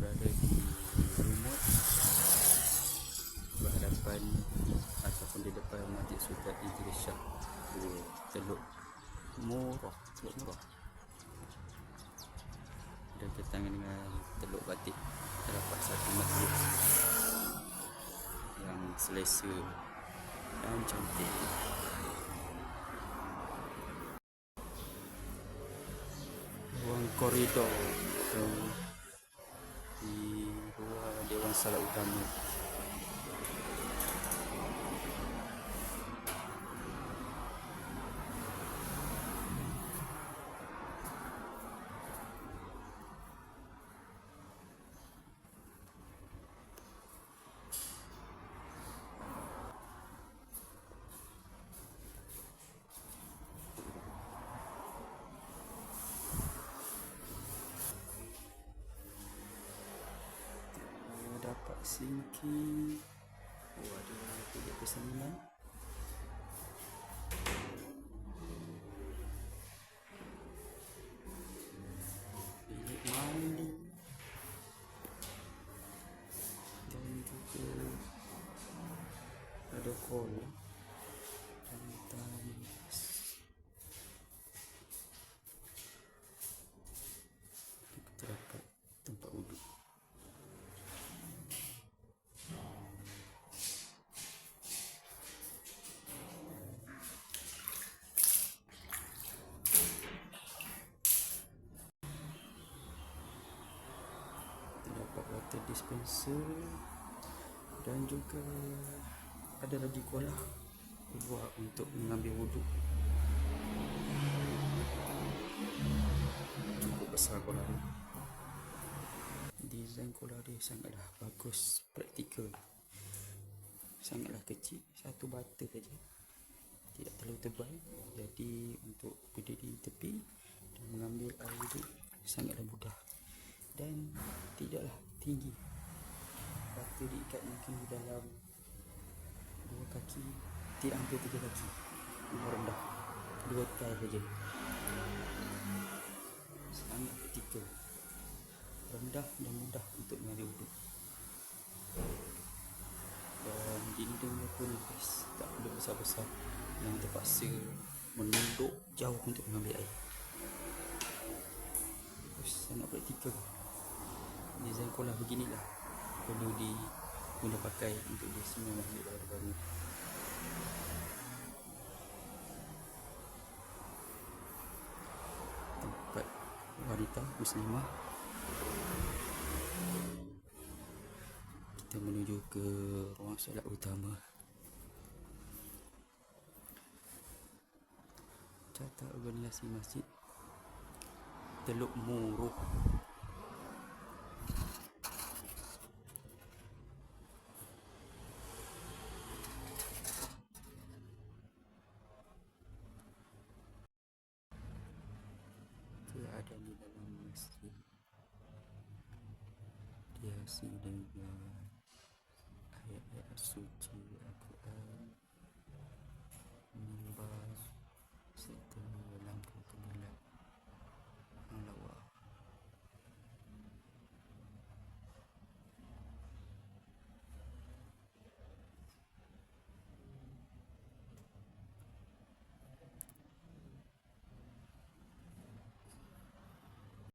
berada di Lumut, berhadapan ataupun di depan Masjid Sultan Idris Shah, Teluk Murah. Berdeketangan dengan Teluk Batik, terdapat satu masjid yang selesa dan cantik. Ruang koridor di luar Dewan Salat Utama. Dapat sinki. Ada bilik persalinan. Bilik mandi. Dan juga ada kolam dan tamas. Terdapat tempat duduk. Terdapat water dispenser dan juga ada lagi kolam buat untuk mengambil wuduk. Cukup besar kolam ni. Desain kolam dia sangatlah bagus, praktikal. Sangatlah kecil, satu bata saja, tidak terlalu tebal. Jadi untuk berdiri di tepi dan mengambil air wuduk sangatlah mudah dan tidaklah tinggi. Bata diikat mungkin di dalam 2 kaki, tidak hampir 3 kaki. Lebih rendah, 2 tai saja. Sangat praktikal, rendah dan mudah untuk mengambil wuduk. Dan dindingnya pun nipis, tak perlu besar-besar yang terpaksa menunduk jauh untuk mengambil air. Sangat praktikal. Desain kolam beginilah perlu diguna pakai untuk di semua masjid baru-baru. Tempat wanita muslimah. Kita menuju ke ruang solat utama. Tata organisasi masjid Teluk Murah. Keadaan di dalam masjid dihiasi dengan ayat-ayat suci